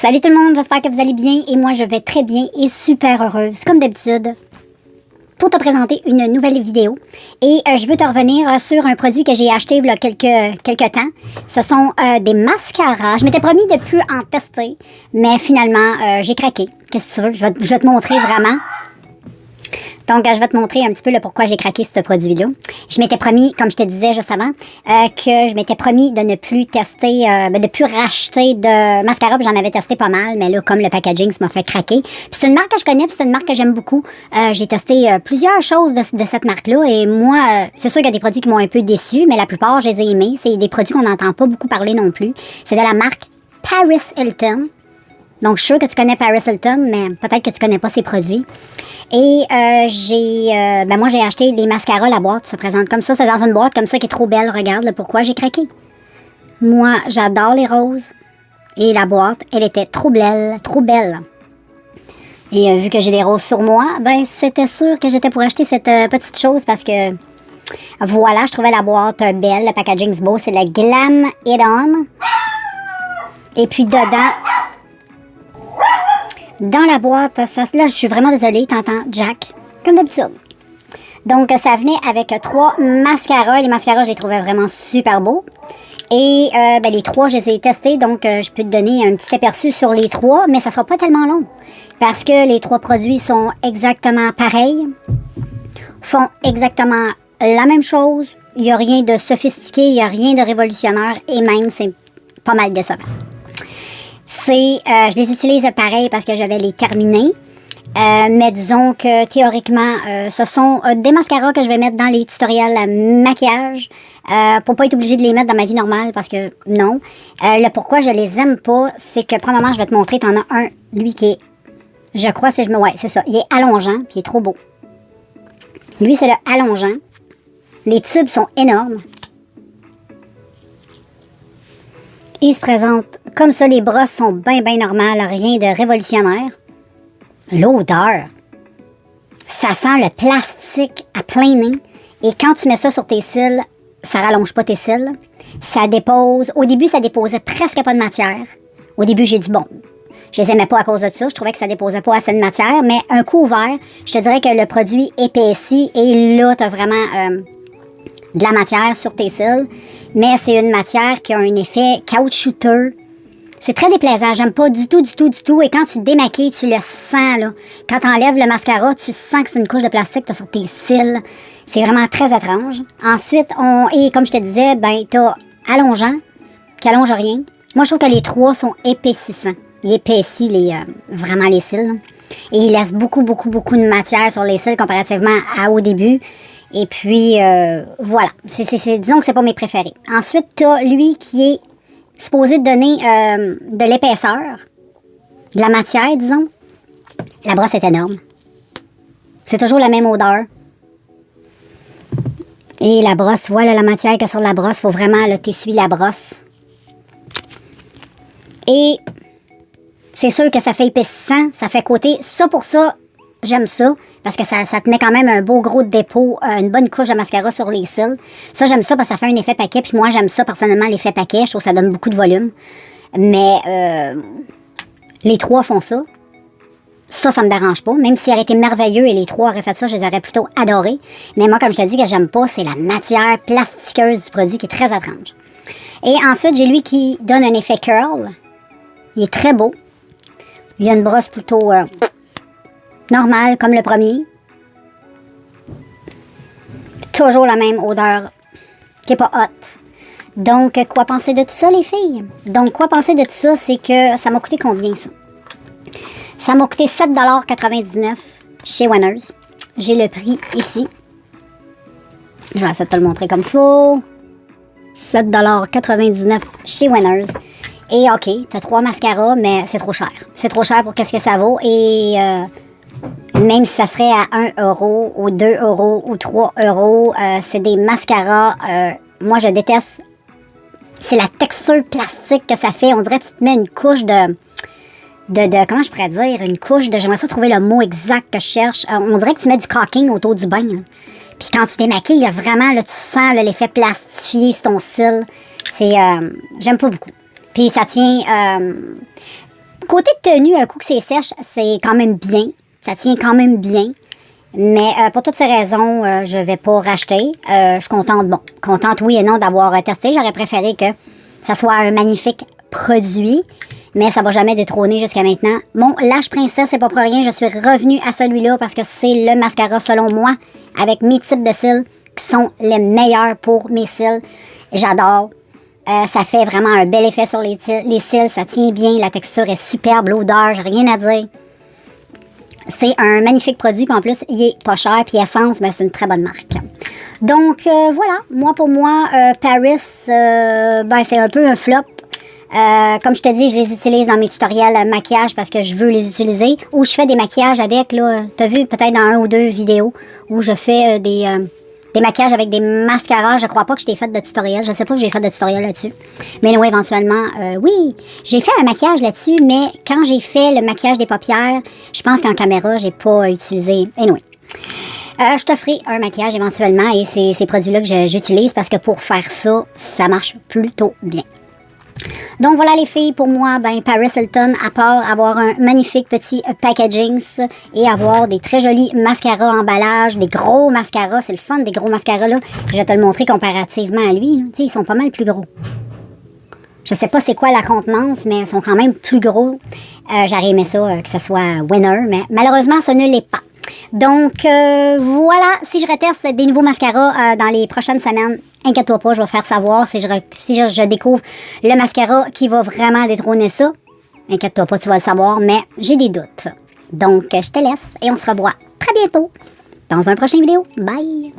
Salut tout le monde, j'espère que vous allez bien et moi je vais très bien et super heureuse, comme d'habitude, pour te présenter une nouvelle vidéo. Et je veux te revenir sur un produit que j'ai acheté il y a quelques temps. Ce sont des mascaras. Je m'étais promis de ne plus en tester, mais finalement j'ai craqué. Qu'est-ce que tu veux? Je vais te montrer vraiment. Donc, je vais te montrer un petit peu le pourquoi j'ai craqué ce produit-là. Je m'étais promis, comme je te disais juste avant, que je m'étais promis de ne plus tester, de ne plus racheter de mascara. J'en avais testé pas mal, mais là, comme le packaging, ça m'a fait craquer. Puis c'est une marque que je connais, puis c'est une marque que j'aime beaucoup. J'ai testé plusieurs choses de cette marque-là. Et moi, c'est sûr qu'il y a des produits qui m'ont un peu déçu, mais la plupart, je les ai aimés. C'est des produits qu'on n'entend pas beaucoup parler non plus. C'est de la marque Paris Hilton. Donc, je suis sûre que tu connais Paris Hilton, mais peut-être que tu connais pas ses produits. Et moi, j'ai acheté des mascaras. La boîte se présente comme ça. C'est dans une boîte comme ça qui est trop belle. Regarde le pourquoi j'ai craqué. Moi, j'adore les roses. Et la boîte, elle était trop belle, trop belle. Et vu que j'ai des roses sur moi, ben c'était sûr que j'étais pour acheter cette petite chose parce que, voilà, je trouvais la boîte belle. Le packaging c'est beau. C'est le Glam It On. Et puis dedans... Dans la boîte, là, je suis vraiment désolée, t'entends Jack, comme d'habitude. Donc, ça venait avec 3 mascaras. Les mascaras, je les trouvais vraiment super beaux. Et les 3, je les ai testés, donc je peux te donner un petit aperçu sur les 3, mais ça sera pas tellement long. Parce que les 3 produits sont exactement pareils, font exactement la même chose. Il n'y a rien de sophistiqué, il n'y a rien de révolutionnaire, et même, c'est pas mal décevant. Je les utilise pareil parce que je vais les terminer. Mais disons que théoriquement, ce sont des mascaras que je vais mettre dans les tutoriels maquillage pour pas être obligée de les mettre dans ma vie normale parce que non. Le pourquoi je les aime pas, c'est que premièrement, je vais te montrer, t'en as un, lui qui est, je crois, ouais, c'est ça. Il est allongeant, puis il est trop beau. Lui, c'est le allongeant. Les tubes sont énormes. Il se présente comme ça, les brosses sont bien normales, rien de révolutionnaire. L'odeur, ça sent le plastique à plein nez. Et quand tu mets ça sur tes cils, ça rallonge pas tes cils. Ça dépose, au début, ça déposait presque pas de matière. Au début, j'ai dit bon, je les aimais pas à cause de ça, je trouvais que ça déposait pas assez de matière. Mais un coup ouvert, je te dirais que le produit épaissit et là, tu as vraiment de la matière sur tes cils. Mais c'est une matière qui a un effet caoutchouteux. C'est très déplaisant. J'aime pas du tout. Et quand tu te démaquilles, tu le sens, là. Quand tu enlèves le mascara, tu sens que c'est une couche de plastique que tu as sur tes cils. C'est vraiment très étrange. Ensuite, et comme je te disais, ben, tu as allongeant, qui allonge rien. Moi, je trouve que les 3 sont épaississants. Il épaissit vraiment les cils, là. Et il laisse beaucoup de matière sur les cils comparativement au début. Et puis, voilà. Disons que c'est pas mes préférés. Ensuite, tu as lui qui est supposé donner de l'épaisseur, de la matière, disons. La brosse est énorme. C'est toujours la même odeur. Et la brosse, voilà la matière qu'il y a sur la brosse. Il faut vraiment t'essuyer la brosse. Et c'est sûr que ça fait épaississant, ça fait côté. Ça, pour ça, j'aime ça, parce que ça te met quand même un beau gros dépôt, une bonne couche de mascara sur les cils. Ça, j'aime ça parce que ça fait un effet paquet. Puis moi, j'aime ça personnellement, l'effet paquet. Je trouve que ça donne beaucoup de volume. Mais les 3 font ça. Ça me dérange pas. Même s'il aurait été merveilleux et les 3 auraient fait ça, je les aurais plutôt adorés. Mais moi, comme je te dis, que j'aime pas, c'est la matière plastiqueuse du produit qui est très étrange. Et ensuite, j'ai lui qui donne un effet curl. Il est très beau. Il y a une brosse plutôt... normal, comme le premier. Toujours la même odeur qui n'est pas hot. Donc, quoi penser de tout ça, les filles? Donc, quoi penser de tout ça, c'est que ça m'a coûté combien, ça? Ça m'a coûté 7,99$ chez Winners. J'ai le prix ici. Je vais essayer de te le montrer comme il faut. 7,99$ chez Winners. Et OK, tu as 3 mascaras, mais c'est trop cher. C'est trop cher pour qu'est-ce que ça vaut. Et... même si ça serait à 1 € ou 2 € ou 3 €, c'est des mascaras. Moi, je déteste. C'est la texture plastique que ça fait. On dirait que tu te mets une couche de comment je pourrais dire? Une couche de... J'aimerais ça trouver le mot exact que je cherche. On dirait que tu mets du caulking autour du bain. Là. Puis quand tu démaquilles, il y a vraiment... Là, tu sens l'effet plastifié sur ton cil. C'est... j'aime pas beaucoup. Puis ça tient... Côté tenue, un coup que c'est sèche, c'est quand même bien. Ça tient quand même bien. Mais pour toutes ces raisons, je vais pas racheter. Je suis contente, contente oui et non d'avoir testé. J'aurais préféré que ça soit un magnifique produit. Mais ça va jamais détrôner jusqu'à maintenant. Mon Lash Princess, c'est pas pour rien. Je suis revenue à celui-là parce que c'est le mascara, selon moi, avec mes types de cils qui sont les meilleurs pour mes cils. J'adore. Ça fait vraiment un bel effet sur les cils. Ça tient bien. La texture est superbe. L'odeur, j'ai rien à dire. C'est un magnifique produit. Puis en plus, il est pas cher. Puis Essence, ben, c'est une très bonne marque. Donc, voilà. Moi, pour moi, Paris, ben, c'est un peu un flop. Comme je te dis, je les utilise dans mes tutoriels maquillage parce que je veux les utiliser. Ou je fais des maquillages avec, là, t'as vu peut-être dans 1 ou 2 vidéos où je fais des maquillages avec des mascaras. Je crois pas que je t'ai fait de tutoriel. Je sais pas que j'ai fait de tutoriel là-dessus. Mais oui, éventuellement, oui, j'ai fait un maquillage là-dessus, mais quand j'ai fait le maquillage des paupières, je pense qu'en caméra, j'ai pas utilisé. Anyway. Je te ferai un maquillage éventuellement et c'est ces produits-là que j'utilise parce que pour faire ça, ça marche plutôt bien. Donc voilà les filles, pour moi, ben Paris Hilton, à part avoir un magnifique petit packaging et avoir des très jolis mascaras emballage, des gros mascaras, c'est le fun des gros mascaras là. Je vais te le montrer comparativement à lui, tu sais, ils sont pas mal plus gros. Je sais pas c'est quoi la contenance, mais ils sont quand même plus gros. J'aurais aimé ça, que ce soit winner, mais malheureusement, ce ne l'est pas. Donc, voilà, si je reteste des nouveaux mascaras dans les prochaines semaines, inquiète-toi pas, je vais faire savoir si je découvre le mascara qui va vraiment détrôner ça. Inquiète-toi pas, tu vas le savoir, mais j'ai des doutes. Donc, je te laisse et on se revoit très bientôt dans un prochain vidéo. Bye!